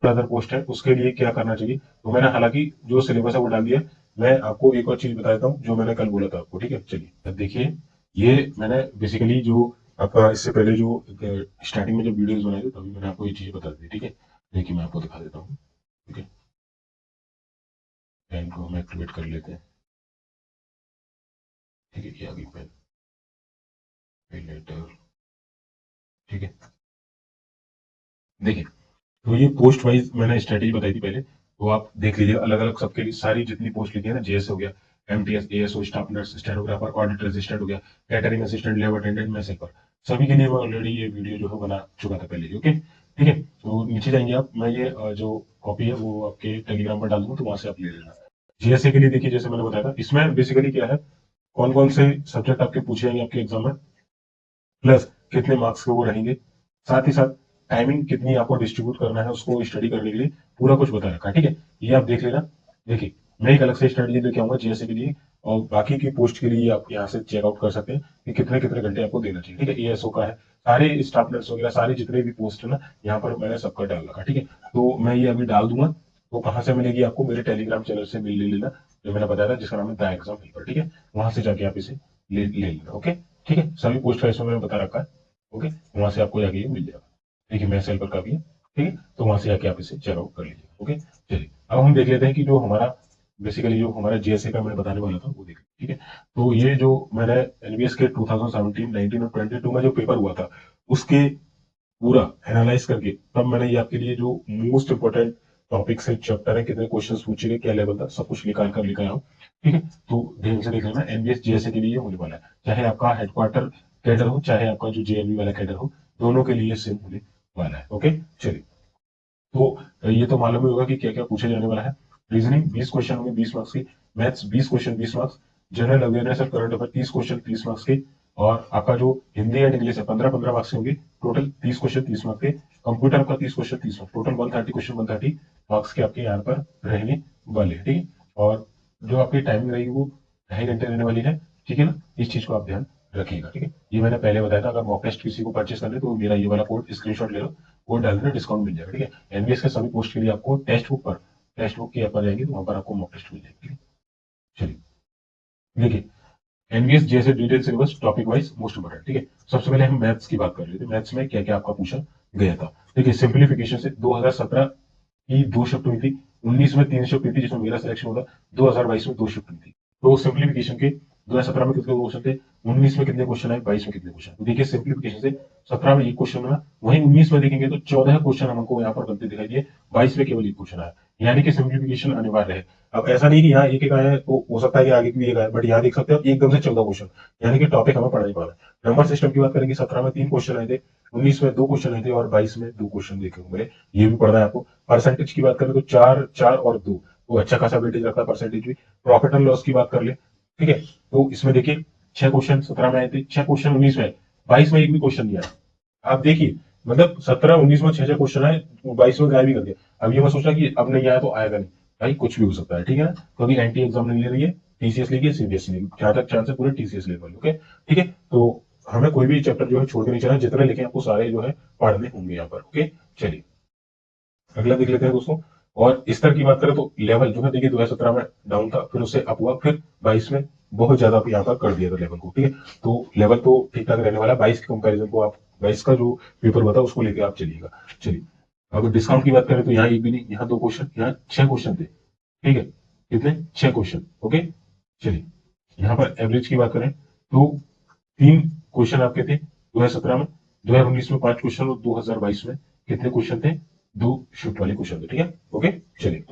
Other post है उसके लिए क्या करना चाहिए। तो मैंने हालांकि जो सिलेबस है वो डाल दिया। मैं आपको एक और चीज बता देता हूँ जो मैंने कल बोला था आपको, ठीक है। चलिए अब देखिए, ये मैंने बेसिकली जो आपका इससे पहले जो स्टार्टिंग में जो वीडियोस बनाए थे तभी मैंने आपको ये चीजें बता दी, ठीक है। देखिए मैं आपको दिखा देता हूँ, ठीक है। पेन को हम एक्टिवेट कर लेते हैं, ठीक है। ये आ गई पेन, लेटर, ठीक है। देखिए, तो ये पोस्ट वाइज मैंने स्ट्रेटेजी बताई थी पहले, तो आप देख लीजिए अलग अलग सबके लिए सारी जितनी पोस्ट लिखी है ना, जेएस हो गया, MTS, ASO, staff nurse, stenographer, auditor assistant हो गया, catering assistant, lab attendant, mess helper, सभी के लिए मैं ऑलरेडी ये वीडियो जो है बना चुका था पहले ही, ओके, ठीक है। तो नीचे जाएंगे आप, मैं ये जो कॉपी है वो आपके टेलीग्राम पर डाल दूंगा, तो वहां से आप ले लेना। जीएसए के लिए देखिए, जैसे मैंने बताया था, इसमें बेसिकली क्या है, कौन कौन से सब्जेक्ट आपके पूछे जाएंगे आपके एग्जाम में, प्लस कितने मार्क्स के वो रहेंगे, साथ ही साथ टाइमिंग कितनी आपको डिस्ट्रीब्यूट करना है उसको स्टडी करने के लिए, पूरा कुछ बता रखा है, ठीक है। ये आप देख लेना। देखिए, मैं एक अलग से स्ट्रेटजी लेके आऊंगा जीएसए के लिए, और बाकी की पोस्ट के लिए आप यहाँ से चेकआउट कर सकते हैं कि कितने कितने घंटे आपको देना चाहिए, ठीक है। एएसओ का है, सारे स्टाफ नर्स वगैरह सारे जितने भी पोस्ट है ना, यहाँ पर मैंने सबका डाल रखा, ठीक है। तो मैं ये अभी डाल दूंगा। तो कहाँ से मिलेगी आपको, मेरे टेलीग्राम चैनल से मिल ले लेना, जो मैंने बताया था जिसका नाम है द एग्जाम हेल्पर, ठीक है। वहां से जाके आप इसे ले लेना, ओके, ठीक है। सभी पोस्ट का इसमें मैंने बता रखा है, ओके। वहां से आपको जाके ये मिल जाएगा, देखिए मैं सेल पर का भी है, ठीक है। तो वहां से जाके आप इसे चेकआउट कर लीजिए, ओके। चलिए अब हम देख लेते हैं कि जो हमारा बेसिकली जो हमारा जीएसए का मैंने बताने वाला था वो देख, ठीक है। तो ये जो मैंने एनबीएस के 2017, 19 और 22 में जो पेपर हुआ था उसके पूरा एनालाइज करके तब मैंने ये आपके लिए जो मोस्ट इंपोर्टेंट टॉपिक्स है, चैप्टर है, कितने क्वेश्चंस पूछे गए, क्या लेवल था, सब कुछ निकाल कर लेकर आया हूँ, ठीक है। तो ध्यान से देख लेना, एनबीएस जीएसए के लिए होने वाला है, चाहे आपका हेडक्वार्टर कैडर हो चाहे आपका जो जेएनयू वाला कैडर हो, दोनों के लिए सेम होने वाला है, ओके। चलिए, तो ये तो मालूम ही होगा कि क्या क्या पूछे जाने वाला है। रीजनिंग 20 क्वेश्चन होंगे 20 मार्क्स की, maths 20 question 20 marks, general awareness और करंट अफेयर 30 क्वेश्चन 30 मार्क्स के, और आपका जो हिंदी एंड इंग्लिश है 15-15 मार्क्स के होंगे, टोटल 30 क्वेश्चन 30 मार्क्स के। कंप्यूटर का 30 question 30 marks, total 130 question 130 marks के आपके यहाँ पर रहने वाले हैं, ठीक है। और जो आपकी टाइमिंग रहेगी वो 2.5 घंटे रहने वाली है, ठीक है ना। इस चीज को आप ध्यान रखिएगा, ठीक है। ये मैंने पहले बताया था, अगर मॉक टेस्ट किसी को परचेस करना है तो मेरा ये वाला कोड स्क्रीनशॉट ले लो, कोड डाल देना, डिस्काउंट मिल जाएगा, ठीक है। एनबीएस के सभी पोस्ट के लिए आपको टेक्स्ट बुक की ऐप पर जाएंगे तो वहां पर आपको मॉक टेस्ट मिल जाएगी। चलिए देखिए, एनबीएस जैसे detail syllabus topic wise most important, ठीक है। सबसे पहले हम मैथ्स की बात कर लेते हैं, मैथ्स में क्या क्या आपका पूछा गया था। देखिए, सिंप्लीफिकेशन से 2017 की 2 शिफ्ट हुई थी, 19 में 3 शिफ्ट हुई थी जिसमें मेरा सिलेक्शन हुआ था, 2022 में 2 शिफ्ट हुई थी। तो सिंप्लीफिकेशन के 2017 में कितने क्वेश्चन थे, 19 में कितने क्वेश्चन आए, 22 में कितने क्वेश्चन। तो देखिए, सिंप्लीफिकेशन से 17 में एक क्वेश्चन बना, वहीं 19 में देखेंगे तो 14 क्वेश्चन हमको यहाँ पर बनते दिखाई दिए, 22 में केवल एक क्वेश्चन आया, यानी कि सिंप्लीफिकेशन अनिवार्य है। अब ऐसा नहीं कि यहाँ एक एक आया है तो हो सकता है कि आगे भी एक आया, बट यहाँ देख सकते हो एकदम से 14 क्वेश्चन, यानी कि टॉपिक हमें पढ़ा ही पाना है। नंबर सिस्टम की बात करेंगे, 17 में 3 क्वेश्चन आए थे, 19 में 2 क्वेश्चन आए थे, और 22 में 2 क्वेश्चन देखे होंगे, ये भी पढ़ना है आपको। परसेंटेज की बात करें तो 4, 4 और 2, वो अच्छा खासा वेटेज रखता है परसेंटेज भी। प्रॉफिट एंड लॉस की बात कर ले, ठीक है। तो इसमें देखिए 6 क्वेश्चन 17 में आए थे, 6 क्वेश्चन 19 में, 22 में एक भी क्वेश्चन नहीं आया। आप देखिए, मतलब 17-19 में 6 क्वेश्चन आए, 22 में गायब भी कर दिया। अब ये मैं सोचा कि अब नहीं आया तो आएगा नहीं, भाई कुछ भी हो सकता है, ठीक है ना। क्योंकि एंटी एग्जाम नहीं ले रही है, टीसीएस लेगी, सीबीएसई लेगी, जहां तक चांस है पूरे टीसीएस लेवल, ओके, ठीक है। तो हमें कोई भी चैप्टर जो है छोड़ के नहीं चलना, जितने लिखे आपको सारे जो है पढ़ने होंगे यहाँ पर, ओके। चलिए अगला देख लेते हैं दोस्तों। और स्तर की बात करें तो लेवल जो है देखिए 2017 में डाउन था, फिर उससे अप हुआ, फिर 22 में बहुत ज्यादा यहाँ पर कर दिया था लेवल को, ठीक है। तो लेवल तो ठीक ठाक रहने वाला, 22 के कंपैरिजन को आप 22 का जो पेपर हुआ था उसको लेकर आप चलिएगा। चलिए, अगर डिस्काउंट की बात करें तो यहाँ एक भी नहीं, यहाँ 2 क्वेश्चन, यहाँ 6 क्वेश्चन थे, ठीक है। कितने, 6 क्वेश्चन, ओके। चलिए, यहाँ पर एवरेज की बात करें तो 3 क्वेश्चन आपके थे 2017 में, 2019 में 5 क्वेश्चन, और 2022 में कितने क्वेश्चन थे, 2 शिफ्ट वाले क्वेश्चन थे, ठीक है, ओके। चलिए,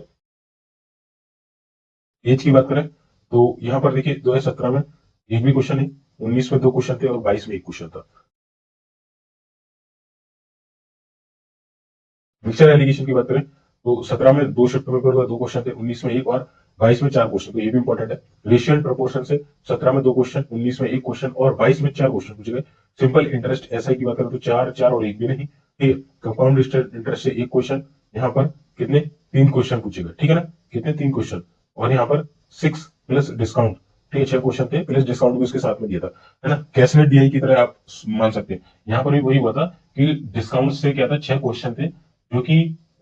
एज की बात करें तो यहाँ पर देखिए 2017 में एक भी क्वेश्चन नहीं, 19 में 2 क्वेश्चन थे, और 22 में एक क्वेश्चन था। मिक्सर एलिगेशन की बात करें तो 17 में 2 शिफ्ट पेपर हुआ, 2 क्वेश्चन थे, 19 में एक, और 22 में 4 क्वेश्चन, तो ये भी इंपॉर्टेंट है। रेशियल प्रपोर्शन से 17 में 2 क्वेश्चन, 19 में 1 क्वेश्चन, और 22 में 4 क्वेश्चन पूछे गए। सिंपल इंटरेस्ट एसआई की बात करें तो 4, 4 और एक भी नहीं, ठीक है। कंपाउंड इंटरेस्ट से 1 क्वेश्चन, यहाँ पर कितने, 3 क्वेश्चन पूछे गए, ठीक है ना, कितने, 3 क्वेश्चन, और यहाँ पर 6 प्लस डिस्काउंट, ठीक है, 6 क्वेश्चन थे, प्लस डिस्काउंट भी उसके साथ में दिया था, है ना, कैशलेट डीआई की तरह आप मान सकते हैं। यहाँ पर भी वही हुआ था कि डिस्काउंट से क्या था, 6 क्वेश्चन थे जो कि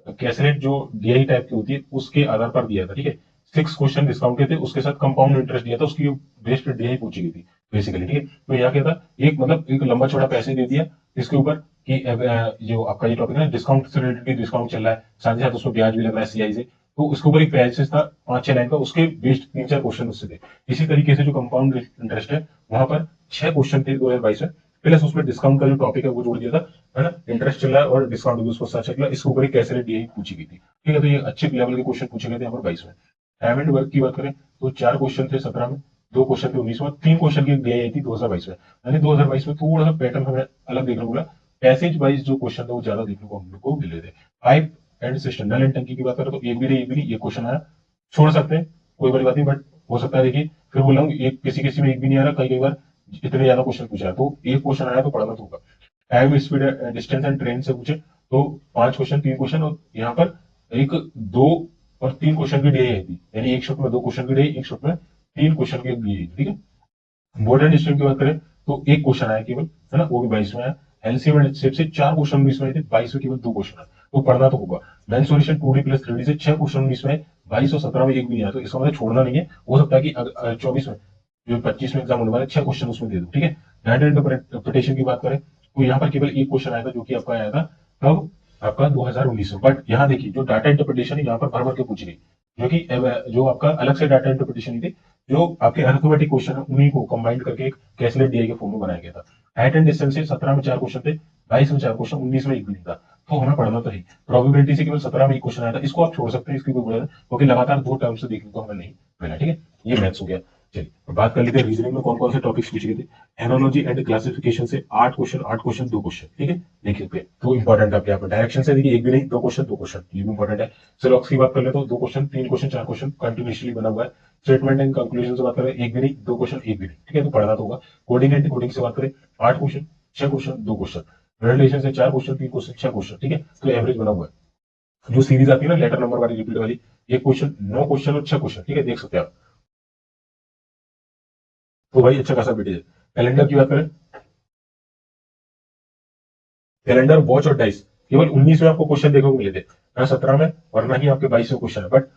कैसलेट जो डीआई टाइप की होती है उसके आधार पर दिया था, ठीक है। 6 क्वेश्चन डिस्काउंट के थे, उसके साथ कंपाउंड इंटरेस्ट दिया था, उसकी बेस्ड डीआई पूछी गई थी बेसिकली, ठीक है। तो यहाँ क्या था, एक मतलब एक लंबा चौड़ा पैसे दे दिया इसके ऊपर कि जो आपका ये टॉपिक है डिस्काउंट से रिलेटेड, डिस्काउंट चल रहा है, साथ ही साथ उसमें ब्याज भी लग रहा है सीआई से, तो उसके ऊपर एक पैसेज था 5-6 लाइन का, उसके बेस्ड 3-4 क्वेश्चन उससे थे। इसी तरीके से जो कंपाउंड इंटरेस्ट है वहां पर 6 क्वेश्चन थे 2022 में, प्लस उसमें डिस्काउंट का जो टॉपिक है वो जोड़ दिया था, है ना। इंटरेस्ट चल रहा है और डिस्काउंट भी उसको साथ चल रहा है, इसके ऊपर एक कैसे डीआई पूछी गई थी, ठीक है। तो ये अच्छे लेवल के क्वेश्चन पूछे गए थे यहाँ पर 22 में। टाइम एंड वर्क की बात करें तो 4 क्वेश्चन थे 17 में, 2 क्वेश्चन थे 19 में, 3 क्वेश्चन की डीआई आई थी 2022 में। यानी 2022 में थोड़ा सा पैटर्न हमें अलग देखने को मिला, पैसेज वाइज जो क्वेश्चन थे वो ज्यादा देखने को हम लोग को मिल रहे थे। पाइप एंड सिस्टम नल एंड टंकी की बात करें तो एक भी नहीं, एक भी नहीं, ये क्वेश्चन आया, छोड़ सकते हैं, कोई बड़ी बात नहीं, बट हो सकता है देखिए, फिर बोल रहा हूँ एक किसी किसी में एक भी नहीं आ रहा, कई कई बार इतने ज्यादा क्वेश्चन पूछा है, तो एक क्वेश्चन आया तो पढ़ना तो होगा। Time speed distance and train से पूछे तो 5 क्वेश्चन 3 क्वेश्चन, और यहाँ पर एक 2 और 3 क्वेश्चन की डीआई आई थी, यानी एक शिफ्ट में 2 क्वेश्चन की डीआई, एक शिफ्ट में 3 क्वेश्चन की डीआई, ठीक है। बोर्ड एंड स्ट्रीम की बात करें तो एक क्वेश्चन आया केवल, है ना, वो भी 22 में आया। एलसीएम एंड एचसीएफ से 4 क्वेश्चन 19 में आए थे, 22 में केवल 2 क्वेश्चन आए, तो पढ़ना तो होगा। Man solution 2D plus 3D से 6 क्वेश्चन 19 में, 22 और 17 में एक भी नहीं आया, तो इसका मतलब छोड़ना नहीं है, हो सकता है कि 24 में, जो 25 में एग्जाम होने वाला है, 6 क्वेश्चन उसमें दे दो, ठीक है। डाटा इंटरप्रिटेशन की बात करें तो यहाँ पर केवल एक क्वेश्चन आया था, जो कि आपका आया था कब, आपका 2019 में। बट यहाँ देखिए जो डाटा इंटरप्रिटेशन है यहाँ पर भर भर के पूछी गई, जो कि जो आपका अलग से डाटा इंटरप्रिटेशन थी, जो आपके अरिथमेटिक क्वेश्चन है उन्हीं को कंबाइन करके एक कैसलेट डीआई के फॉर्म में बनाया गया था। हाइट एंड डिस्टेंस से 17 में 4 क्वेश्चन थे, 22 में 4 क्वेश्चन, 19 में एक भी नहीं था, तो हमें पढ़ना तो है। प्रोबेबिलिटी से केवल 17 में एक क्वेश्चन आया था, इसको आप छोड़ सकते हैं, इसकी कोई बड़ी, क्योंकि लगातार 2 टर्म से देखने को हमें नहीं मिला, ठीक है। ये मैथ्स हो गया। चलिए अब बात कर लेते हैं रीजनिंग में कौन कौन से टॉपिक्स पूछे गए थे। एनालॉजी एंड क्लासिफिकेशन से 8 क्वेश्चन, 8 क्वेश्चन 2 क्वेश्चन, ठीक है। देखिए पे तो इंपॉर्टेंट आपके यहाँ पर डायरेक्शन से देखिए एक भी नहीं, 2 क्वेश्चन 2 क्वेश्चन, ये भी इंपॉर्टेंट है। सिलॉक्स की बात कर ले तो 2 क्वेश्चन 3 क्वेश्चन 4 क्वेश्चन कंटिन्यूअसली बना हुआ है। स्टेटमेंट एंड कंक्लूजन से बात करें एक भी नहीं, 2 क्वेश्चन एक भी नहीं, ठीक है, तो पढ़ना तो होगा। कोडिंग एंड कोडिंग से बात करें 8 क्वेश्चन 6 क्वेश्चन 2 क्वेश्चन। रिलेशन से 4 क्वेश्चन 3 क्वेश्चन 6 क्वेश्चन, ठीक है, तो एवरेज बना हुआ है। जो सीरीज आती है ना लेटर नंबर वाली रिपीट वाली, एक क्वेश्चन 9 क्वेश्चन और 6 क्वेश्चन, ठीक है, देख सकते हैं आप, तो भाई अच्छा खासा वेटेज है। कैलेंडर की बात करें, कैलेंडर वॉच और डाइस केवल 19 में आपको क्वेश्चन देखने को मिले थे, ना 17 में और ना ही आपके 22 में क्वेश्चन है। बट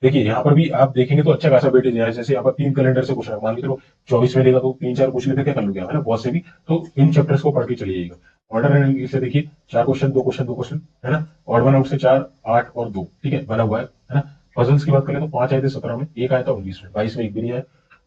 देखिए यहाँ पर भी आप देखेंगे तो अच्छा खासा वेटेज है, जैसे यहाँ पर 3 कैलेंडर से क्वेश्चन है, मान के चलो 24 में लेगा तो 3-4 पूछ लेते, क्या कर लोगे है ना, बहुत से भी, तो इन चैप्टर्स को पढ़ के चलिए जाइएगा। ऑर्डर एंड इंग्लिश से देखिए 4 क्वेश्चन 2 क्वेश्चन 2 क्वेश्चन, है ना। ऑड वन आउट से 4 8 और 2, ठीक है, बना हुआ है ना। पजल्स की बात करें तो 5 आए थे 17 में, एक आया था 19 में, 22 में एक भी नहीं आया।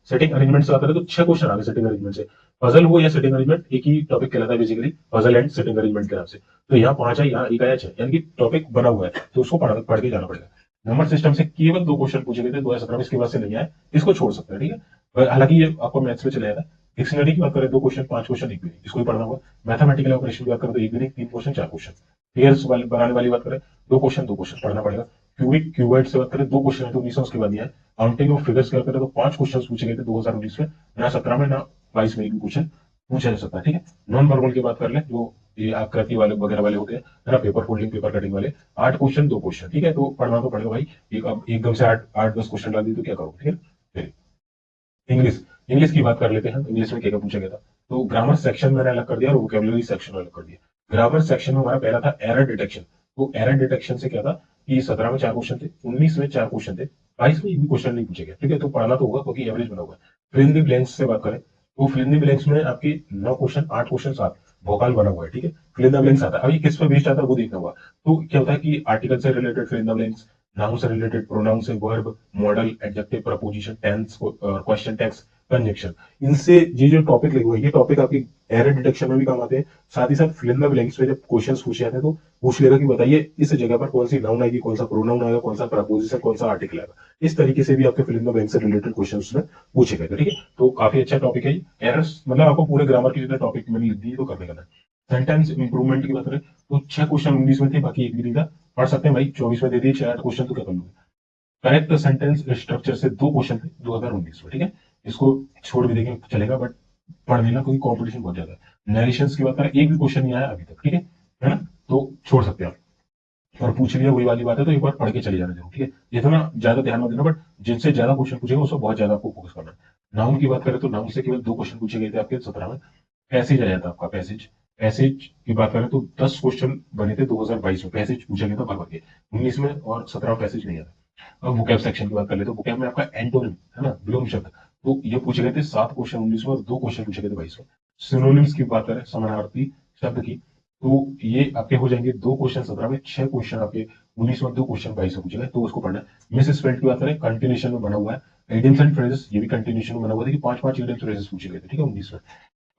सेटिंग अरेंजमेंट से बात करें तो 6 क्वेश्चन आ गए सेटिंग अरेंजमेंट से। पजल वो या सेटिंग अरेंजमेंट एक ही टॉपिक कहलाता है basically, puzzle and setting arrangement के नाम से। तो यहाँ 5 है, यहाँ एक आया 6, यानी कि टॉपिक बना हुआ है, तो उसको पढ़ के जाना पड़ेगा। नंबर सिस्टम से केवल 2 क्वेश्चन पूछे गए थे 2017 में, इसके बाद से नहीं आए, इसको छोड़ सकते हैं, ठीक है। हालांकि ये आपको मैथ्स में चला जाएगा। डिक्शनरी की बात करें 2 क्वेश्चन 5 क्वेश्चन एक भी नहीं, इसको भी पढ़ना होगा। मैथमेटिकल ऑपरेशन की बात करें तो एक भी नहीं, 3 क्वेश्चन 4 क्वेश्चन। पेयर्स बनाने वाली बात करें 2 क्वेश्चन पढ़ना पड़ेगा। क्यूबिक क्यूबॉइड से बात करें 2 क्वेश्चन है तो 19 उसके बाद नहीं है। काउंटिंग ऑफ फिगर्स की बात करें तो 5 क्वेश्चन पूछे गए थे 2019 में, ना 17 में ना 22 में एक भी क्वेश्चन पूछा जा सकता है, ठीक है। नॉन वर्बल की बात कर ले, जो ये आकृति वाले वगैरह वाले होते हैं, है ना, पेपर फोल्डिंग पेपर कटिंग वाले, 8 क्वेश्चन 2 क्वेश्चन, ठीक है, तो पढ़ना तो पड़ेगा भाई। एक अब एकदम से 8-10 क्वेश्चन डाल दी तो क्या करोगे, ठीक है। इंग्लिश, इंग्लिश की बात कर लेते हैं, इंग्लिश में क्या क्या पूछा गया था। तो ग्रामर सेक्शन मैंने अलग कर दिया और वोकेबुलरी सेक्शन अलग कर दिया। ग्रामर सेक्शन में हमारा पहला था एरर डिटेक्शन। तो एरर डिटेक्शन से क्या था कि 17 में 4 क्वेश्चन थे, 19 में 4 क्वेश्चन थे, 22 में एक भी क्वेश्चन नहीं पूछे गए, ठीक है, तो पढ़ना तो होगा क्योंकि एवरेज बना हुआ है। फिल इन द ब्लैंक्स से बात करें तो फिल इन द ब्लैंक्स में आपकी 9 क्वेश्चन 8 क्वेश्चन 7 भोकाल बना हुआ है, ठीक है। फिल इन द ब्लैंक्स आता है, अभी किस पर बेस्ड आता है वो देखना होगा। तो क्या होता है कि आर्टिकल से related fill in the blanks, noun से रिलेटेड प्रोनाउन से verb, modal, adjective, preposition, tense, question text, conjunction, इनसे ये जो टॉपिक लगे हुए हैं ये टॉपिक आपकी एरर डिटेक्शन में भी काम आते हैं। साथ ही साथ फिल इन द ब्लैंक्स में जब क्वेश्चंस पूछे जाते हैं तो पूछ लेगा कि बताइए इस जगह पर कौन सी नाउन आएगी, कौन सा प्रोनाउन आएगा, कौन सा प्रपोजिशन, कौन सा आर्टिकल आएगा। इस तरीके से भी आपके फिल इन द ब्लैंक्स से रिलेटेड क्वेश्चन उसमें पूछे गए, ठीक है। तो काफी अच्छा टॉपिक है ये। एरर्स मतलब आपको पूरे ग्रामर के जितने टॉपिक मैंने लिख दिए तो करने का। सेंटेंस इंप्रूवमेंट की बात करें तो 6 क्वेश्चन 19 में थे, बाकी एक भी नहीं था, पढ़ सकते हैं भाई, 24 में दे दिए 6-8 क्वेश्चन, तो क्या कर लोगे। करेक्ट सेंटेंस स्ट्रक्चर से 2 क्वेश्चन थे 2019 में, ठीक है, इसको छोड़ भी देंगे चलेगा, बट पढ़ लेना क्योंकि कॉम्पिटिशन बहुत ज्यादा है। नरेशंस की बात करें एक भी क्वेश्चन नहीं आया अभी तक, ठीक है ना, तो छोड़ सकते हैं आप। और पूछ लिया वही वाली बात है तो एक बार पढ़ के चले जाना जरूर, ठीक है। इतना ज्यादा ध्यान मत देना, बट जिनसे ज्यादा क्वेश्चन पूछेगा उसको बहुत ज्यादा आपको फोकस करना है। नाउन की बात करें तो नाउन से केवल 2 क्वेश्चन पूछे गए थे आपके 17 में। पैसेज आ जाता है आपका पैसेज, पैसेज की बात करें तो 10 क्वेश्चन बने थे 2022 में, पैसेज पूछा गया था भर भर के। 19 में और 17 में पैसेज नहीं आता। अब वोकैब सेक्शन की बात कर ले तो वोकैब में आपका एंटोनिम है ना, विलोम शब्द, तो ये पूछे गए थे 7 क्वेश्चन 19 में और 2 क्वेश्चन पूछे गए थे 22 में। सिनोनिम्स की बात करें समानार्थी शब्द की, तो ये आपके हो जाएंगे 2 क्वेश्चन 17 में, 6 क्वेश्चन आपके 19 में, 2 क्वेश्चन 22 में पूछे गए, तो उसको पढ़ना है। मिस स्पेल्ड की बात करें कंटिन्यूशन में बना हुआ है। इडियम्स एंड फ्रेजेस ये भी कंटिन्यूशन में बना हुआ था कि 5-5 इडियम्स फ्रेजेस पूछे गए थे, ठीक है 19 में।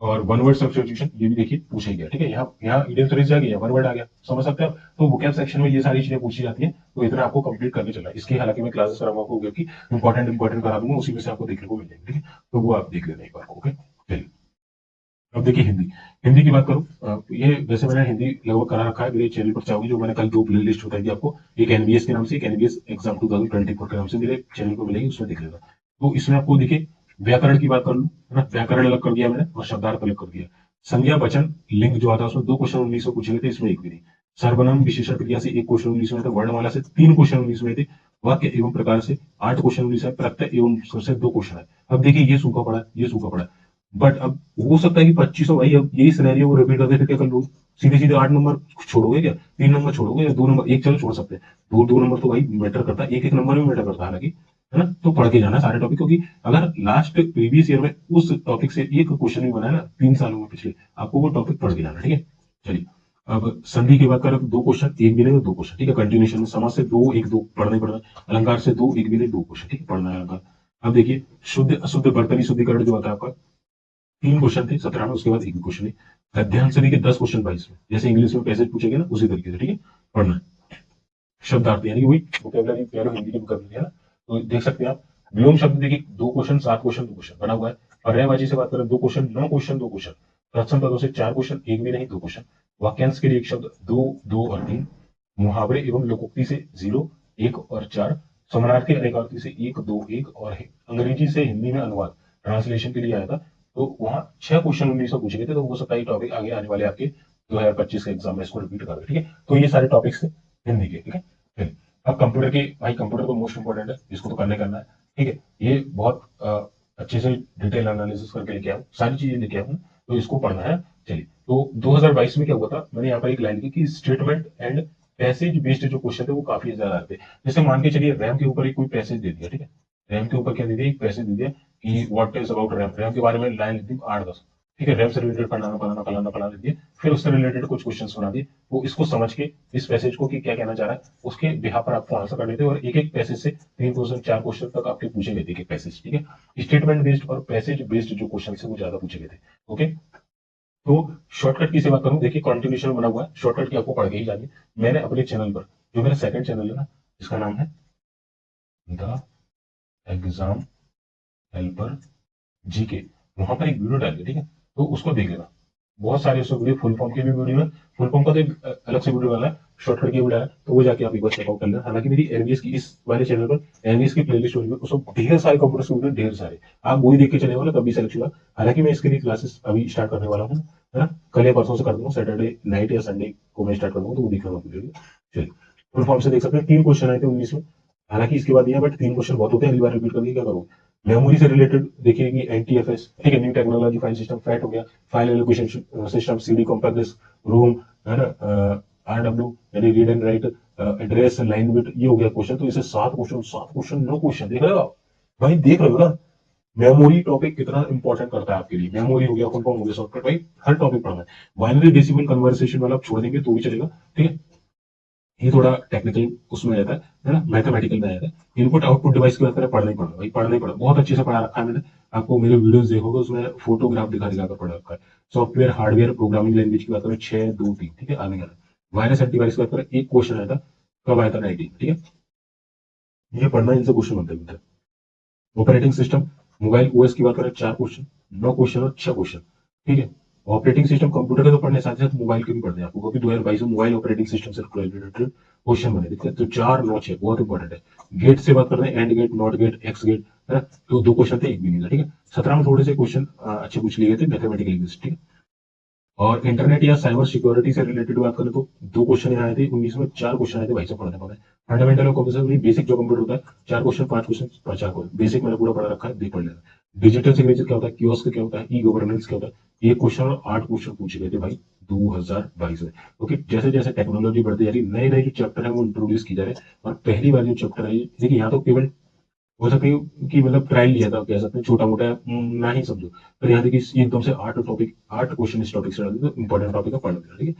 और वन वर्ड सब्स्टिट्यूशन ये भी देखिए पूछा ही गया, ठीक है। यहाँ इडियम फ्रेज आ गया, वन वर्ड आ गया, समझ सकते हैं आप। तो वोकैब सेक्शन में ये सारी चीजें पूछी जाती हैं, तो इतना आपको कंप्लीट करके चलना है। इसकी हालांकि मैं क्लासेस कराऊंगा आपको की इंपॉर्टेंट करा दूंगा, उसी में से आपको देखने को मिल जाएगी, ठीक है। तो वो आप देख लेना एक बार, ओके। चलिए अब देखिए हिंदी। हिंदी की बात करूं, ये वैसे मैंने हिंदी लगभग करा रखा है मेरे चैनल पर, चाहोगे जो मैंने कल 2 प्ले लिस्ट बताई थी आपको, एक एनबीएस के नाम से, एक एनबीएस एग्जाम 2024 के नाम से, मेरे चैनल पर मिलेगी, उसमें देख लेना। तो इसमें आपको देखिए व्याकरण की बात कर लूं, है ना, व्याकरण अलग कर दिया मैंने और शब्दार्थ अलग कर दिया। संज्ञा वचन लिंग जो आता है उसमें 2 क्वेश्चन 19 में पूछे गए थे, इसमें एक भी नहीं। सर्वनाम विशेषण क्रिया से 1 क्वेश्चन 19 में था, वर्णमाला से 3 क्वेश्चन 19 में थे, वाक्य एवं प्रकार से 8 क्वेश्चन 19 है, प्रत्यय एवं से 2 क्वेश्चन है। अब देखिए ये सूखा पड़ा है, ये सूखा पड़ा है, बट अब हो सकता है कि 2500 भाई अब यही सिनेरियो को रिपीट करते फिर क्या कर लो, सीधे सीधे 8 नंबर छोड़ोगे क्या, 3 नंबर छोड़ोगे या 2 नंबर, एक चलो छोड़ सकते हैं, 2 नंबर तो भाई मैटर करता है, एक नंबर में मैटर करता है हालांकि, है ना। तो पढ़ के जाना सारे टॉपिक, क्योंकि अगर लास्ट प्रीवियस ईयर में उस टॉपिक से एक क्वेश्चन भी बना है ना 3 सालों में पिछले, आपको वो टॉपिक पढ़ के जाना, ठीक है। चलिए अब संधि की बात करें तो 2 क्वेश्चन, एक भी नहीं 2 क्वेश्चन, ठीक है। कंटिन्यूशन में समाज से 2 1 2 पढ़ना ही पढ़ना, अलंकार से 2 एक भी नहीं 2 क्वेश्चन, ठीक है, पढ़ना है अलंकार। अब देखिए शुद्ध अशुद्ध बर्तनी शुद्धिकरण जो आता है आपका, 3 क्वेश्चन थे 17 में, उसके बाद एक भी क्वेश्चन नहीं। गद्यांश से देखिए 10 क्वेश्चन 22 में, जैसे इंग्लिश में पैसेज पूछेंगे ना उसी तरीके से, ठीक है, पढ़ना है। शब्दार्थ यानी कि वही वोकैबुलरी प्यारो हिंदी की कर है ना, तो देख सकते हैं आप। विलोम शब्द देखिए 2 क्वेश्चन 7 क्वेश्चन 2 क्वेश्चन बना हुआ है। पर्यायवाची से बात करें 2 क्वेश्चन 9 क्वेश्चन 2 क्वेश्चन। तत्सम पदों से 4 क्वेश्चन, एक भी नहीं 2 क्वेश्चन। वाक्यांश के लिए एक शब्द 2 2 और 3। मुहावरे एवं लोकोक्ति से 0 1 और 4। समानार्थी अनेकार्थी से 1 2 1 और अंग्रेजी से हिंदी में अनुवाद ट्रांसलेशन के लिए आया था, तो वहां 6 क्वेश्चन 19 पूछे गए थे, तो हो सकता है टॉपिक आगे आने वाले आपके 2025 के एग्जाम में इसको रिपीट कर दे, ठीक है। तो ये सारे टॉपिक्स थे हिंदी के, ठीक है। चलिए, अब कंप्यूटर की, भाई कंप्यूटर तो मोस्ट इंपॉर्टेंट है, इसको तो करना है, ठीक है। ये बहुत अच्छे से डिटेल एनालिसिस करके लेके आया हूँ, सारी चीजें लेके आया हूँ, तो इसको पढ़ना है। चलिए तो 2022 में क्या हुआ था, मैंने यहाँ पर एक लाइन की कि स्टेटमेंट एंड पैसेज बेस्ड जो क्वेश्चन थे वो काफी ज्यादा आते हैं। जैसे मान के चलिए रैम के ऊपर एक कोई पैसेज दे दिया, ठीक है, रैम के ऊपर क्या दे दिया, एक पैसेज दे दिया कि what is about RAM, RAM के बारे में लाइन लिख दी 8-10, ठीक है, रैम से रिलेटेड फलाना फलाना फलाना फलाना लिख दिया, फिर उससे रिलेटेड कुछ क्वेश्चन बना दिए, वो इसको समझ के इस पैसेज को कि क्या कहना चाह रहा है उसके बिहाफ पर आपको आंसर करने थे, और एक एक पैसेज से 3 क्वेश्चन 4 क्वेश्चन तक आपके पूछे गए थे, एक एक पैसेज, ठीक है। स्टेटमेंट बेस्ड और पैसेज बेस्ड जो क्वेश्चन है वो ज्यादा पूछे गए थे, ओके। तो शॉर्टकट की से बात करूं, देखिए कॉन्टिन्यूशन बना हुआ है, शॉर्टकट की आपको पढ़ के ही जानी। मैंने अपने चैनल पर, जो मेरा सेकंड चैनल है ना, इसका नाम है द एग्जाम हेल्पर जीके, वहां पर एक वीडियो डाल दिया, ठीक है, तो उसको देख लेना। बहुत सारे उसमें वीडियो, फुल फॉर्म की भी वीडियो है, फुल फॉर्म का तो एक अलग से वीडियो डाला है, शॉर्टकट की भी डाला है, तो वो जाके आप एक बार चेकआउट कर लेना। हालांकि मेरी एनवीएस की इस वाले चैनल पर एनवीएस की प्लेलिस्ट होगी, उसमें ढेर सारे कंप्यूटर के वीडियो, ढेर सारे, आप वही देख के चले वाला तभी सेलेक्ट होगा। हालांकि मैं इसके लिए क्लासेस अभी स्टार्ट करने वाला हूँ, है ना, कल या परसों से कर दूंगा, सैटरडे नाइट या संडे को मैं स्टार्ट कर दूंगा, तो वो देखना वीडियो। चलिए फुल फॉर्म से देख सकते हैं, 3 क्वेश्चन आए थे 19 में, हालांकि इसके बाद दिया, बट 3 क्वेश्चन बहुत होते हैं, अगली बार रिपीट करके क्या करूँ। मेमोरी से रिलेटेड देखिए कि एनटीएफएस, ठीक है, new technology file system, FAT हो गया, file allocation system, CD compact disc, ROM, है ना, आरडब्ल्यू यानी read and write, address line width, ये हो गया क्वेश्चन। तो इसे 7 क्वेश्चन 9 क्वेश्चन, देख रहे हो आप भाई, देख रहे हो ना मेमोरी टॉपिक कितना इंपॉर्टेंट करता है आपके लिए। मेमोरी हो गया, फुल फॉर्म हो गया, सॉफ्टवेयर, भाई हर टॉपिक पढ़ना है। बाइनरी डेसिमल कन्वर्सेशन वाला आप छोड़ देंगे तो भी चलेगा, ठीक है, ये थोड़ा टेक्निकल उसमें रहता है ना, मैथमेटिकल में रहता है। इनपुट आउटपुट डिवाइस की बात करें, पढ़ना ही पड़ना भाई, पढ़ना ही पड़ा, बहुत अच्छे से पढ़ा रखा है मैंने, आपको मेरे वीडियोस देखोगे उसमें फोटोग्राफ दिखा दिखा कर पढ़ा रखा है। सॉफ्टवेयर हार्डवेयर प्रोग्रामिंग लैंग्वेज की बात करें 6 2 3, ठीक है, आने वाला। वायरस एंटीवायरस की बात करें, एक क्वेश्चन आया था, कब आया था 19, ठीक है, ये पढ़ना, इनसे क्वेश्चन बनते हैं। ऑपरेटिंग सिस्टम मोबाइल ओएस की बात करें 4 क्वेश्चन 9 क्वेश्चन और 6 क्वेश्चन, ठीक है। ऑपरेटिंग सिस्टम कंप्यूटर के तो पढ़ने, साथ साथ मोबाइल के भी पढ़ने हैं आपको, क्योंकि 2022 में मोबाइल ऑपरेटिंग सिस्टम से रिलेटेड क्वेश्चन बने, ठीक है, तो 4 9 6 बहुत इंपॉर्टेंट है। गेट से बात करते हैं, and gate, not gate, X gate, है ना, तो 2 क्वेश्चन थे, एक भी नहीं था, ठीक है। 17 में थोड़े से क्वेश्चन अच्छे पूछ लिए गए थे मैथमेटिकल बेस्ड, ठीक है। और इंटरनेट या साइबर सिक्योरिटी से रिलेटेड बात करें तो 2 क्वेश्चन यहाँ आए थे, 19 में 4 क्वेश्चन आए थे, भाई साहब पढ़ने पड़े। फंडामेंटल ऑफ कंप्यूटर बेसिक जो कंप्यूटर होता है, 4 क्वेश्चन 5 क्वेश्चन 4 क्वेश्चन बेसिक मैंने पूरा पढ़ा रखा है, देख पढ़ लेना। डिजिटल सिग्नेचर क्या होता है, कियोस्क क्या होता है, ई गवर्नेंस क्या होता है, ये क्वेश्चन और 8 क्वेश्चन पूछे गए थे भाई 2022 में। ओके, जैसे जैसे टेक्नोलॉजी बढ़ती जा रही है, नए नए जो चैप्टर है वो इंट्रोड्यूस की जा रहे हैं, और पहली बार जो चैप्टर है, देखिए यहाँ तो केवल हो सकता है कि मतलब ट्रायल लिया था, कह सकते हैं छोटा मोटा ना ही समझो, पर यहाँ देखिए एकदम से 8 क्वेश्चन इस टॉपिक से डाल दिए, तो इंपॉर्टेंट टॉपिक है, पढ़ना देना, ठीक है।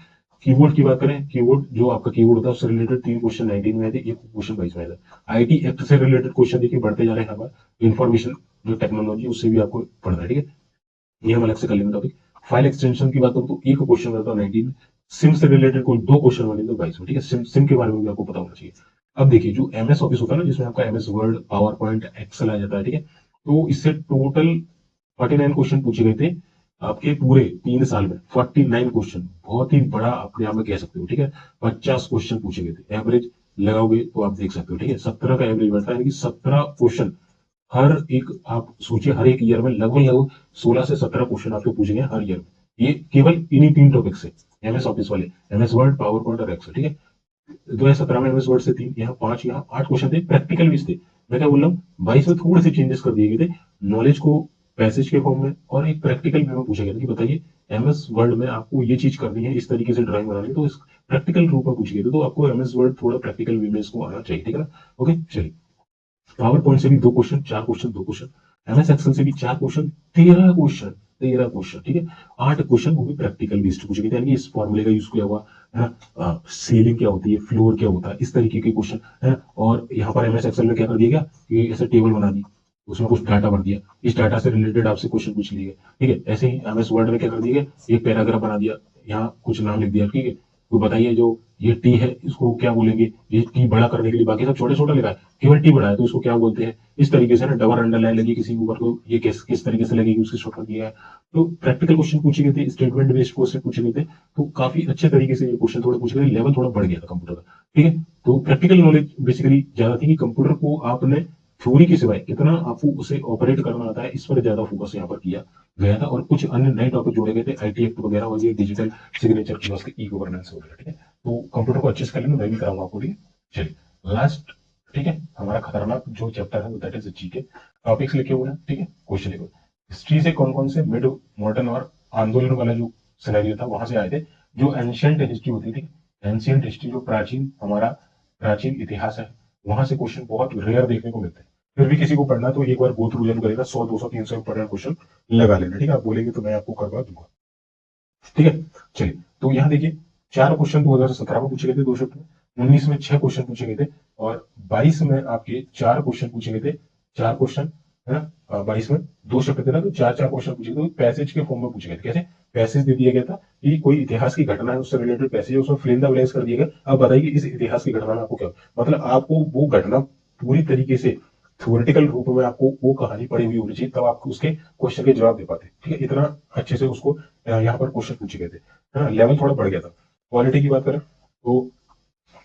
कीबोर्ड की बात करें, कीबोर्ड जो आपका कीबोर्ड होता है उससे रिलेटेड 3 क्वेश्चन 19 में आए थे, 1 क्वेश्चन 22 में आया था। आईटी एक्ट से रिलेटेड क्वेश्चन देखिए बढ़ते जा रहे हैं हमारे, इन्फॉर्मेशन जो टेक्नोलॉजी उससे भी आपको पढ़ना है, ठीक है, ये हम अलग से कर लेंगे टॉपिक। फाइल एक्सटेंशन की बात करूँ तो 1 क्वेश्चन रहता है 19 में, सिम से रिलेटेड कोई 2 क्वेश्चन बने तो 22 में, ठीक है। सिम के बारे में भी आपको पता होना चाहिए। अब देखिए जो एमएस ऑफिस होता है ना, जिसमें आपका MS Word, PowerPoint, Excel आ जाता है, ठीक है, तो इससे टोटल 49 क्वेश्चन पूछे गए थे आपके पूरे 3 साल में। 49 क्वेश्चन, बहुत ही बड़ा अपने आप में कह सकते हो, ठीक है। 50 क्वेश्चन पूछे गए थे, एवरेज लगाओगे तो आप देख सकते हो, ठीक है, 17 का एवरेज बैठता है, यानी कि 17 क्वेश्चन हर एक, आप सोचिए हर एक ईयर में लगभग लगभग 16 से 17 क्वेश्चन आपके पूछेंगे हर ईयर में, ये केवल इन्हीं 3 टॉपिक से, एमएस ऑफिस वाले, एमएस वर्ड, पावर पॉइंट और एक्सेल, ठीक है। 2017 में एमएस वर्ड से 3, यहाँ 5, यहाँ 8 क्वेश्चन थे, प्रैक्टिकल भी थे। मैं क्या बोल रहा हूँ, 22 में थोड़े से चेंजेस कर दिए गए थे, नॉलेज को पैसेज के फॉर्म में और एक प्रैक्टिकल वे में पूछा गया था कि बताइए एमएस वर्ड में आपको ये चीज करनी है, इस तरीके से ड्राइंग बनानी है, तो इस प्रैक्टिकल रूप में पूछ गए थे, तो आपको एमएस वर्ड थोड़ा प्रैक्टिकल वे में इसको आना चाहिए, ठीक है ना। ओके चलिए, पावर पॉइंट से भी 2 question, 4 question 2 question, MS Excel से भी 4 क्वेश्चन 13 क्वेश्चन, 13 क्वेश्चन, ठीक है। 8 क्वेश्चन वो भी प्रैक्टिकल बेस्ड पूछे गए थे, यानी इस फॉर्मूले का यूज किया हुआ है ना, सीलिंग क्या होती है, फ्लोर क्या होता है, इस तरीके के क्वेश्चन है। और यहाँ पर एमएस एक्सेल में क्या कर दिया गया कि ऐसे टेबल बना दी, उसमें कुछ डाटा भर दिया, इस डाटा से रिलेटेड आपसे क्वेश्चन पूछ लिए, ठीक है। ऐसे ही एमएस वर्ड में क्या कर दिया गया, एक पैराग्राफ बना दिया, यहाँ कुछ नाम लिख दिया, ठीक है, तो बताइए जो ये टी है इसको क्या बोलेंगे, ये टी बड़ा करने के लिए, बाकी सब छोटे छोटा लिखा है, केवल टी बड़ा है तो इसको क्या बोलते हैं, इस तरीके से ना डबल अंडरलाइन लगी किसी ऊपर, को ये किस तरीके से लगेगी उसकी शॉर्टकट दिया है। तो प्रैक्टिकल क्वेश्चन पूछे गए थे, स्टेटमेंट बेस्ड क्वेश्चन पूछे गए थे, तो काफी अच्छे तरीके से ये क्वेश्चन थोड़े पूछे गए, लेवल थोड़ा बढ़ गया था कंप्यूटर का, ठीक है। तो प्रैक्टिकल नॉलेज बेसिकली ज्यादा थी कि कंप्यूटर को आपने थ्योरी की सिवाय कितना आपको उसे ऑपरेट करना आता है, इस पर ज्यादा फोकस यहाँ पर किया गया था, और कुछ अन्य नए टॉपिक जोड़े गए थे, आईटी एक्ट वगैरह और ये डिजिटल सिग्नेचर की ई गवर्नेंस वगैरह, ठीक है। तो कंप्यूटर को अच्छे से कर लेना, मैं भी कराऊंगा आपको, ठीक है। चलिए लास्ट, ठीक है, हमारा खतरनाक जो चैप्टर है वो दैट इज जीके, टॉपिक्स लिखे हुए हैं, ठीक है, क्वेश्चन लिखे हुए। हिस्ट्री से कौन कौन से मिड मॉडर्न और आंदोलन वाला जो सिनेरियो था वहां से आए थे, जो एंशियंट हिस्ट्री होती थी, एंशियंट हिस्ट्री जो प्राचीन हमारा प्राचीन इतिहास है, वहां से क्वेश्चन बहुत रेयर देखने को मिलते हैं। फिर भी किसी को पढ़ना तो एक बार गो थ्रू जरूर करेगा, 100 200 300 इंपॉर्टेंट क्वेश्चन लगा लेना, ठीक है, आप बोलेंगे तो मैं आपको करवा दूंगा, ठीक है। चलिए तो यहाँ देखिए 4 क्वेश्चन 2017 में पूछे गए थे 2 शिफ्ट में, 19 में 6 क्वेश्चन पूछे गए थे, और 22 में आपके 4 क्वेश्चन पूछे गए थे, 4 क्वेश्चन है ना, 22 में 2 शिफ्ट थे ना, तो 4 क्वेश्चन पूछे गए थे, पैसेज के फॉर्म में पूछे गए थे। कैसे, पैसेज दे दिया गया था कि कोई इतिहास की घटना है, उससे रिलेटेड पैसेज है, उसमें फिल इन द ब्लैंक्स कर दिया गया, अब बताइए इस इतिहास की घटना में आपको क्या, मतलब आपको वो घटना पूरी तरीके से थ्योरेटिकल रूप में आपको वो कहानी पढ़ी हुई होनी चाहिए, तब आप उसके क्वेश्चन के जवाब दे पाते, ठीक है। इतना अच्छे से उसको यहाँ पर क्वेश्चन पूछे गए थे, है ना, लेवल थोड़ा बढ़ गया था। पॉलिटी की बात करें तो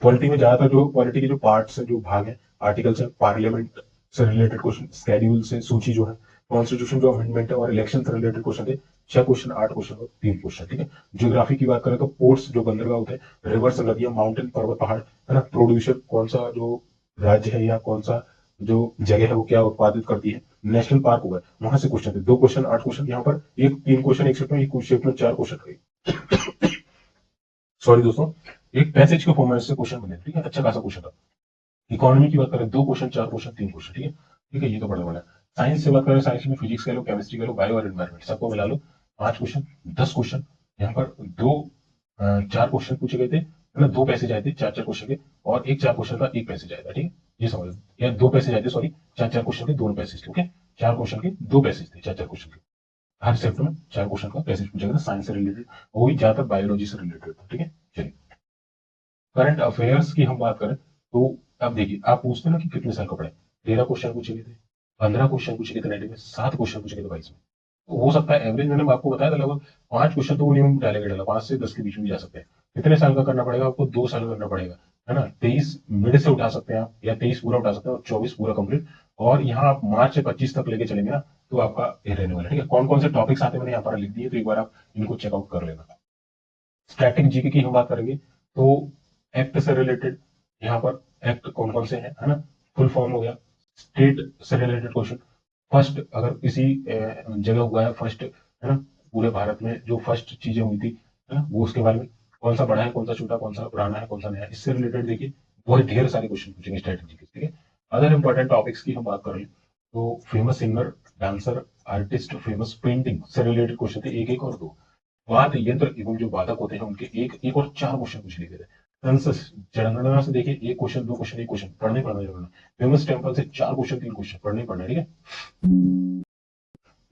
पॉलिटी में ज्यादातर जो पॉलिटी के जो पार्ट्स है, जो भाग है, आर्टिकल्स है, पार्लियामेंट से रिलेटेड क्वेश्चन, स्केड्यूल से सूची जो है, कॉन्स्टिट्यूशन जो अमेंडमेंट है, और इलेक्शन से रिलेटेड क्वेश्चन थे, 6 क्वेश्चन 8 क्वेश्चन और 3 क्वेश्चन, ठीक है। ज्योग्राफी की बात करें तो पोर्ट्स जो बंदरगाह होते हैं, रिवर्स नदियां, माउंटेन पर्वत पहाड़, है ना, प्रोड्यूसर कौन सा जो राज्य है या कौन सा जो जगह है वो क्या उत्पादित करती है, नेशनल पार्क हुआ है, वहां से क्वेश्चन थे, 2 क्वेश्चन 8 क्वेश्चन, यहाँ पर एक 3 क्वेश्चन एक शिफ्ट में, एक शिफ्ट में 4 क्वेश्चन थे, सॉरी दोस्तों, एक पैसेज के फॉर्मेट से क्वेश्चन बने, ठीक है, अच्छा खासा क्वेश्चन था। इकोनॉमी की बात करें 2 क्वेश्चन 4 क्वेश्चन 3 क्वेश्चन, ठीक है, ठीक है, ये तो बड़ा बड़ा है। साइंस से बात करें, साइंस में फिजिक्स कह लो, केमिस्ट्री कह लो, बायो और एनवायरमेंट, सबको मिला लो 5 क्वेश्चन 10 क्वेश्चन, यहाँ पर 4 क्वेश्चन पूछे गए थे, मतलब 2 पैसेज आए थे 4 क्वेश्चन के, और एक 4 क्वेश्चन का एक पैसेज आया था, ठीक है, ये समझ लो, या 2 पैसेज आए थे, सॉरी, 4 क्वेश्चन के 2 पैसेज थे, ओके, 4 क्वेश्चन के 2 पैसेज थे, 4 क्वेश्चन के, हर सेक्टर में 4 क्वेश्चन का पैसेज पूछा गया था साइंस से रिलेटेड, वो भी ज्यादातर बायोलॉजी से रिलेटेड था, ठीक है। चलिए करंट अफेयर्स की हम बात करें तो अब देखिए, आप पूछते हैं ना कि कितने साल का पढ़े, 13 क्वेश्चन पूछे गए थे, 15 क्वेश्चन पूछे गए थे 90 में, 7 क्वेश्चन पूछे गए थे 22 में, तो हो सकता है एवरेज, मैंने आपको बताया था लगभग 5 क्वेश्चन तो मिनिमम डालेगा डाला, 5 से 10 के बीच में जा सकते हैं। कितने साल का करना पड़ेगा आपको, 2 साल करना पड़ेगा, है ना, 23 मिड से उठा सकते हैं आप, या 23 पूरा उठा सकते हैं और 24 पूरा कंप्लीट, और यहाँ आप मार्च से 25 तक लेके चलेंगे ना, तो आपका ये रहने वाला है, ठीक है। कौन कौन से टॉपिक्स आते हैं मैंने यहाँ पर लिख दिए, तो एक बार आप इनको चेकआउट कर लेना। स्टैटिक जीके की हम बात करेंगे तो एक्ट से रिलेटेड, यहाँ पर एक्ट कौन कौन से हैं, है ना, फुल फॉर्म हो गया, स्टेट से रिलेटेड क्वेश्चन, फर्स्ट अगर किसी जगह हुआ है फर्स्ट, है ना, पूरे भारत में जो फर्स्ट चीजें हुई थी, है ना, वो उसके बारे में, कौन सा बड़ा है, कौन सा छोटा, कौन सा पुराना है, कौन सा नया है, इससे रिलेटेड देखिए बहुत ढेर सारे क्वेश्चन पूछेंगे स्ट्रेटेजी के, ठीक है। अदर इंपॉर्टेंट टॉपिक्स की हम बात करें तो famous singer, dancer, artist, famous painting से रिलेटेड क्वेश्चन थे, एक एक और दो। वाद्य यंत्र एवं जो वादक होते हैं उनके एक एक और चार क्वेश्चन पूछ लिए गए थे। सेंसस जनगणना से देखिए एक क्वेश्चन, दो क्वेश्चन, एक क्वेश्चन पढ़ने पढ़ना जनगणना। फेमस टेम्पल से चार क्वेश्चन, तीन क्वेश्चन पढ़ने पढ़ना, ठीक है।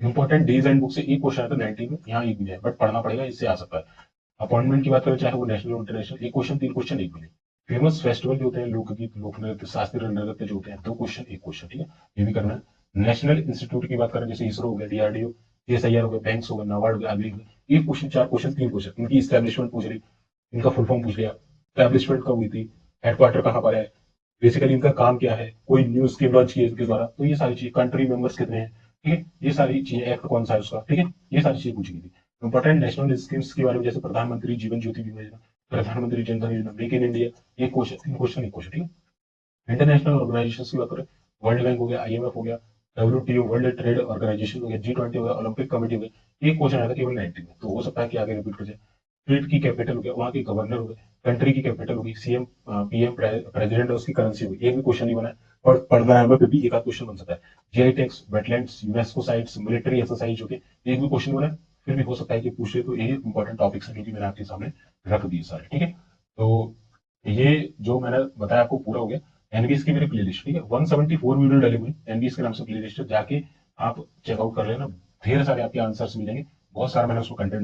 इंपॉर्टेंट डेज एंड बुक से एक क्वेश्चन आता है 90 में, यहाँ एक भी नहीं है बट पढ़ना पड़ेगा, इससे आ सकता है। अपॉइंटमेंट की बात करें चाहे वो नेशनल इंटरनेशनल, एक क्वेश्चन, तीन क्वेश्चन, एक भी नहीं। फेमस फेस्टिवल जो होते हैं, लोकगीत, लोक नृत्य, शास्त्रीय नृत्य जो होते हैं, दो क्वेश्चन, एक क्वेश्चन, ठीक है, ये भी करना है। नेशनल इंस्टीट्यूट की बात करें जैसे इसरो हो गया, डीआरडीओ, सीएसआईआर हो गया, बैंक्स हो गया, नाबार्ड हो गया, आरबीआई हो गया, एक क्वेश्चन, चार क्वेश्चन, तीन क्वेश्चन, इनकी स्टैब्लिशमेंट पूछ रही, इनका फुल फॉर्म पूछ लिया, स्टैब्लिशमेंट कब हुई थी, हेडक्वार्टर कहाँ पर है, बेसिकली इनका काम क्या है, कोई न्यूज स्कीम लॉन्च की है इनके द्वारा, तो ये सारी चीज, कंट्री मेंबर्स कितने हैं, ठीक है, ये सारी चीजें, एक्ट कौन सा है उसका, ठीक है, ये सारी चीजें पूछी गई थी। इंपॉर्टेंट नेशनल स्कीम्स के बारे में जैसे प्रधानमंत्री जीवन ज्योति बीमा योजना, प्रधानमंत्री जन धन योजना, मेक इन इंडिया, एक क्वेश्चन, तीन क्वेश्चन, एक क्वेश्चन, ठीक है। इंटरनेशनल ऑर्गेनाइजेशन की बात करें, वर्ल्ड बैंक हो गया, आईएमएफ हो गया, डब्ल्यूटीओ वर्ल्ड ट्रेड ऑर्गेनाइजेशन हो गया, G20 हो गया, ओलंपिक कमेटी हो गया, एक क्वेश्चन आया था केवल 90 में, तो हो सकता है कि आगे रिपीट कर जाए। स्टेट की कैपिटल हो गया, वहाँ की गवर्नर हो गए, कंट्री की कैपिटल होगी, सीएम, पीएम, प्रेसिडेंट, उसकी करेंसी होगी, एक भी क्वेश्चन नहीं बना है, और पढ़ना है हमें, फिर भी एक आध क्वेश्चन बन सकता है। GI tax, wetlands, UNESCO sites, military exercise हो गए, एक भी क्वेश्चन बना है, फिर भी हो सकता है कि पूछे, तो यही इंपॉर्टेंट टॉपिक्स है जो कि मैंने आपके सामने रख दिए सारे, ठीक है। तो ये जो मैंने बताया आपको पूरा हो गया। एनबीएस की मेरी प्लेलिस्ट, ठीक है, 174 वीडियो डले हुए एनबीएस के नाम से प्लेलिस्ट है, जाके आप चेकआउट कर लेना, ढेर सारे आपके आंसर्स मिलेंगे, बहुत सारा मैंने उसको कंटेंट